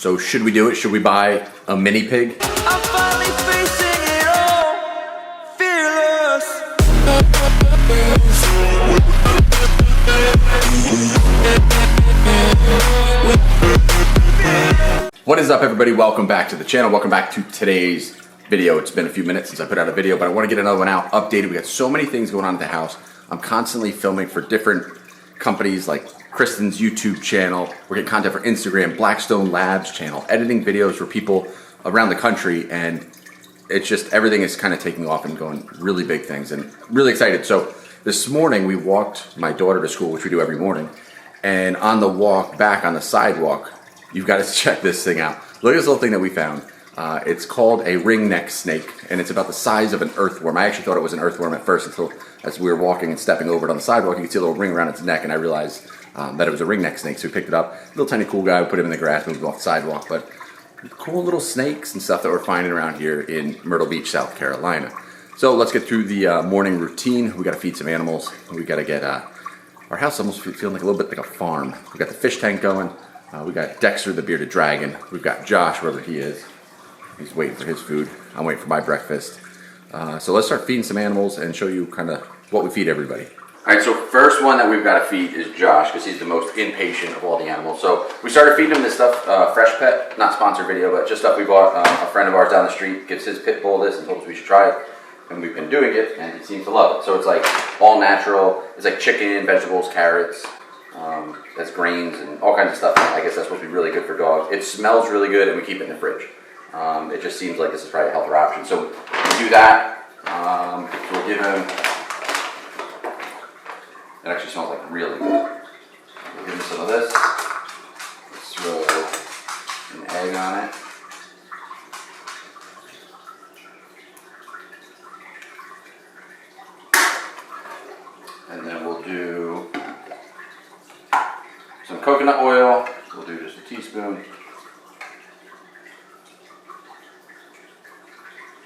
So should we do it? Should we buy a mini pig? I'm finally facing it all, fearless. What is up, everybody? Welcome back to the channel. Welcome back to today's video. It's been a few minutes since I put out a video, but I want to get another one out, updated. We got so many things going on at the house. I'm constantly filming for different companies like Kristen's YouTube channel. We're getting content for Instagram, Blackstone Labs channel, editing videos for people around the country, and it's just everything is kind of taking off and going really big things, and really excited. So this morning we walked my daughter to school, which we do every morning, and on the walk back on the sidewalk, you've got to check this thing out. Look at this little thing that we found. It's called a ringneck snake, and it's about the size of an earthworm. I actually thought it was an earthworm at first until as we were walking and stepping over it on the sidewalk, you could see a little ring around its neck, and I realized that it was a ringneck snake. So we picked it up. Little tiny cool guy. We put him in the grass, moved him off the sidewalk. But cool little snakes and stuff that we're finding around here in Myrtle Beach, South Carolina. So let's get through the morning routine. We got to feed some animals. We got to get our house almost feeling like a little bit like a farm. We got the fish tank going. We got Dexter, the bearded dragon. We've got Josh, wherever he is. He's waiting for his food. I'm waiting for my breakfast. So let's start feeding some animals and show you kind of what we feed everybody. All right, so first one that we've got to feed is Josh, because he's the most impatient of all the animals. So we started feeding him this stuff, Fresh Pet, not sponsored video, but just stuff we bought. A friend of ours down the street gives his pit bull this and told us we should try it. And we've been doing it, and he seems to love it. So it's like all natural. It's like chicken, vegetables, carrots. That's grains and all kinds of stuff. I guess that's supposed to be really good for dogs. It smells really good, and we keep it in the fridge. It just seems like this is probably a healthier option. So we do that. So we'll give him. It actually smells like really good. We'll give him some of this. Let's throw an egg on it. And then we'll do some coconut oil. We'll do just a teaspoon.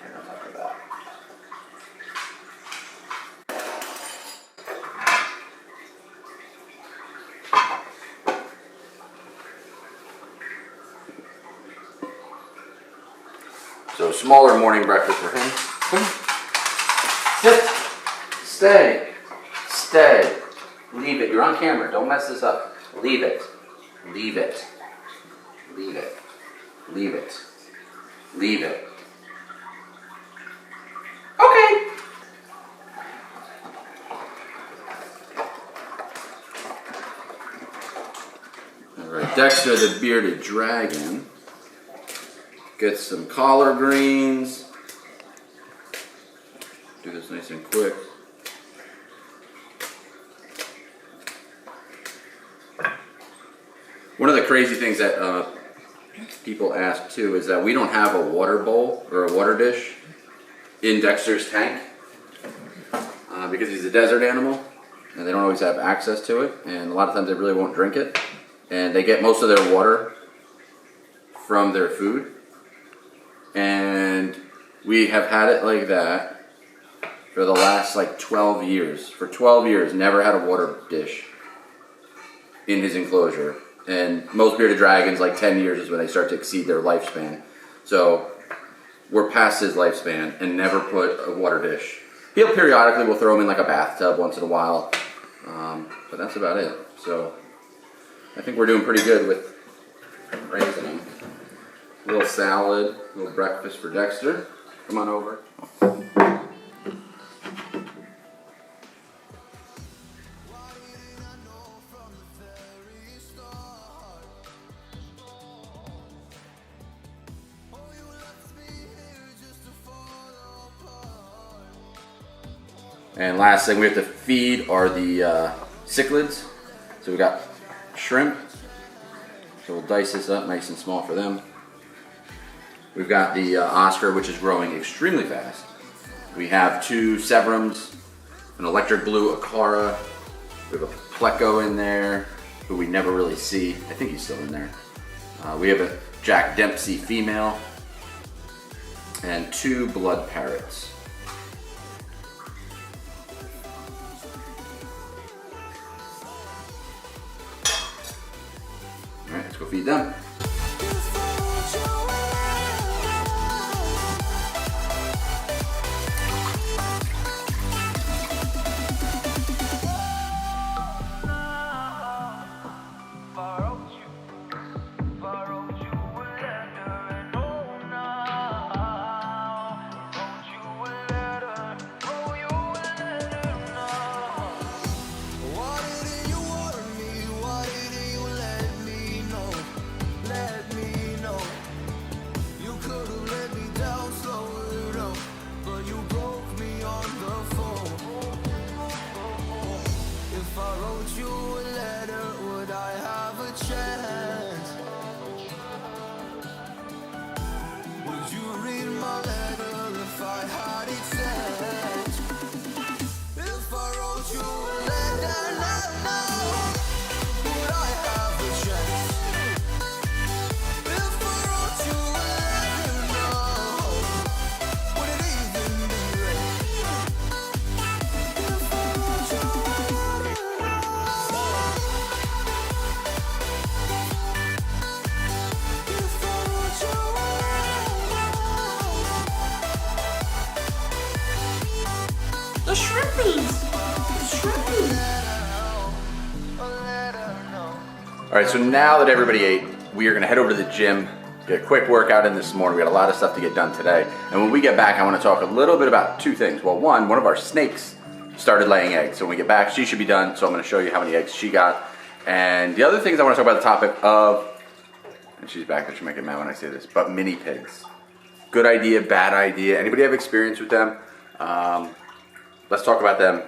Right on top of that. So smaller morning breakfast for him. Sit. Stay. Stay. Leave it. You're on camera. Don't mess this up. Leave it. Leave it. Leave it. Leave it. Leave it. Okay. All right. Dexter, the bearded dragon, get some collard greens. Do this nice and quick. One of the crazy things that people ask too is that we don't have a water bowl or a water dish in Dexter's tank because he's a desert animal and they don't always have access to it, and a lot of times they really won't drink it, and they get most of their water from their food, and we have had it like that for the last like 12 years. For 12 years, never had a water dish in his enclosure. And most bearded dragons, like 10 years is when they start to exceed their lifespan. So we're past his lifespan and never put a water dish. He'll periodically, we'll throw him in like a bathtub once in a while. But that's about it. So I think we're doing pretty good with raising him. A little salad, a little breakfast for Dexter. Come on over. And last thing we have to feed are the cichlids. So we got shrimp. So we'll dice this up nice and small for them. We've got the Oscar, which is growing extremely fast. We have 2 Severums, an electric blue Acara. We have a Pleco in there, who we never really see. I think he's still in there. We have a Jack Dempsey female, and 2 blood parrots. All right, let's go feed them. Would you read my letter if I had it sent? If I wrote you a letter now, would I have a chance? If I wrote you a letter now, would it even be read? If I wrote you a letter now, if I wrote you a The shrimpies! The shrimpies! All right, so now that everybody ate, we are going to head over to the gym, get a quick workout in this morning. We got a lot of stuff to get done today. And when we get back, I want to talk a little bit about two things. Well, one of our snakes started laying eggs. So when we get back, she should be done. So I'm going to show you how many eggs she got. And the other things I want to talk about the topic of, and she's back there, she'll make it mad when I say this, but mini pigs. Good idea, bad idea. Anybody have experience with them? Let's talk about them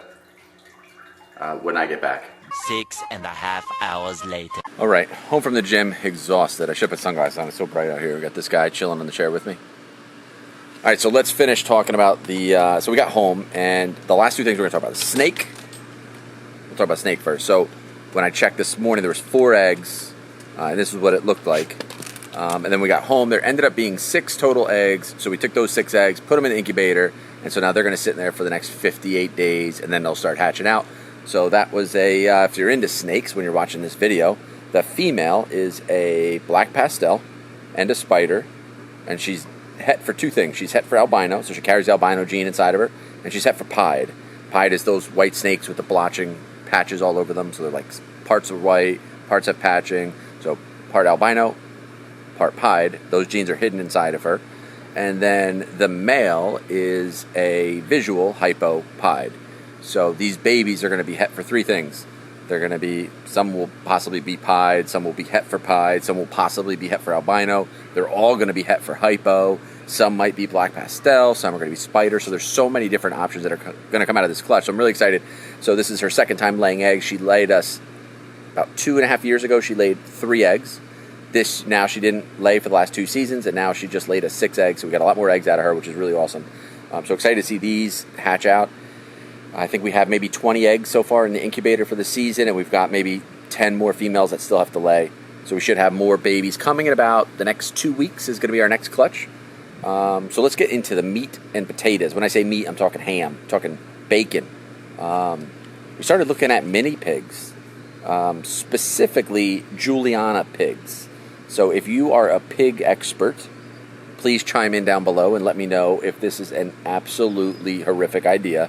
when I get back. 6.5 hours later. All right, home from the gym, exhausted. I should put sunglasses on. It's so bright out here. We got this guy chilling on the chair with me. All right, so let's finish talking about the. So we got home, and the last two things we're going to talk about: the snake. We'll talk about snake first. So when I checked this morning, there was 4 eggs. And this is what it looked like. And then we got home. There ended up being 6 total eggs. So we took those 6 eggs, put them in the incubator, and so now they're going to sit in there for the next 58 days, and then they'll start hatching out. So that was a, if you're into snakes when you're watching this video, the female is a black pastel and a spider, and she's het for 2 things. She's het for albino, so she carries the albino gene inside of her, and she's het for pied. Pied is those white snakes with the blotching patches all over them, so they're like parts are white, parts have patching, so part albino, part pied. Those genes are hidden inside of her. And then the male is a visual hypo-pied. So these babies are going to be het for 3 things. They're going to be, some will possibly be pied, some will be het for pied, some will possibly be het for albino. They're all going to be het for hypo. Some might be black pastel, some are going to be spider. So there's so many different options that are going to come out of this clutch. So I'm really excited. So this is her second time laying eggs. She laid us about 2.5 years ago. She laid 3 eggs. Now she didn't lay for the last 2 seasons, and now she just laid us 6 eggs. So we got a lot more eggs out of her, which is really awesome. So excited to see these hatch out. I think we have maybe 20 eggs so far in the incubator for the season, and we've got maybe 10 more females that still have to lay. So we should have more babies coming in about the next 2 weeks is going to be our next clutch. So let's get into the meat and potatoes. When I say meat, I'm talking ham, I'm talking bacon. We started looking at mini pigs, specifically Juliana pigs. So if you are a pig expert, please chime in down below and let me know if this is an absolutely horrific idea,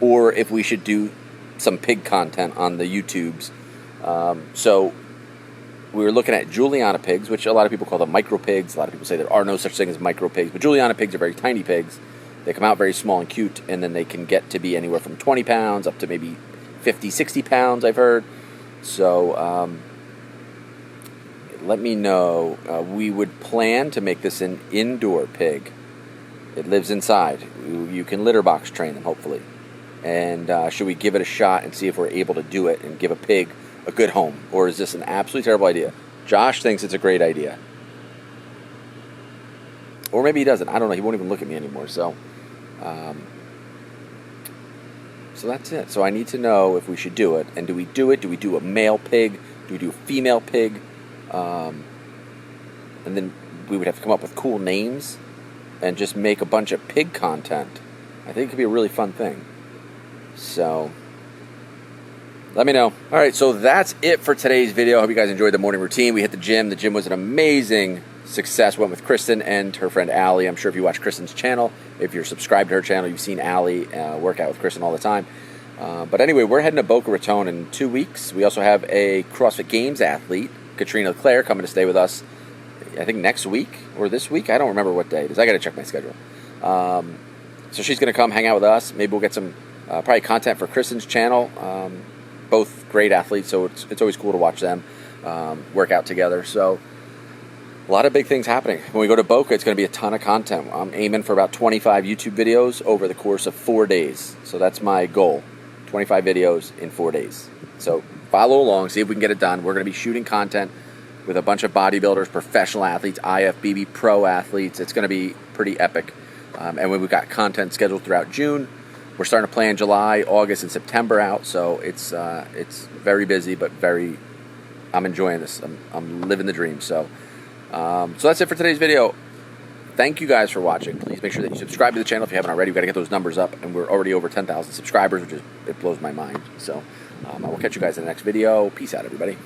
or if we should do some pig content on the YouTubes. So we were looking at Juliana pigs, which a lot of people call them micro pigs. A lot of people say there are no such thing as micro pigs, but Juliana pigs are very tiny pigs. They come out very small and cute, and then they can get to be anywhere from 20 pounds up to maybe 50, 60 pounds, I've heard. So let me know. We would plan to make this an indoor pig. It lives inside. You can litter box train them, hopefully. And should we give it a shot and see if we're able to do it and give a pig a good home? Or is this an absolutely terrible idea? Josh thinks it's a great idea. Or maybe he doesn't. I don't know. He won't even look at me anymore. So that's it. So I need to know if we should do it. And do we do it? Do we do a male pig? Do we do a female pig? And then we would have to come up with cool names and just make a bunch of pig content. I think it could be a really fun thing. So let me know. All right, so that's it for today's video. I hope you guys enjoyed the morning routine. We hit the gym. The gym was an amazing success. Went with Kristen and her friend Allie. I'm sure if you watch Kristen's channel, if you're subscribed to her channel, you've seen Allie work out with Kristen all the time. But anyway, we're heading to Boca Raton in 2 weeks. We also have a CrossFit Games athlete, Katrina Leclerc, coming to stay with us, I think next week or this week. I don't remember what day it is. I got to check my schedule. So she's going to come hang out with us. Maybe we'll get some probably content for Kristen's channel. Both great athletes, so it's always cool to watch them work out together. So a lot of big things happening. When we go to Boca, it's going to be a ton of content. I'm aiming for about 25 YouTube videos over the course of 4 days. So that's my goal, 25 videos in 4 days. So follow along, see if we can get it done. We're going to be shooting content with a bunch of bodybuilders, professional athletes, IFBB pro athletes. It's going to be pretty epic. And we've got content scheduled throughout June. We're starting to plan July, August, and September out. So it's very busy, but I'm enjoying this. I'm living the dream. So that's it for today's video. Thank you guys for watching. Please make sure that you subscribe to the channel if you haven't already. We've got to get those numbers up, and we're already over 10,000 subscribers, it blows my mind. So I will catch you guys in the next video. Peace out, everybody.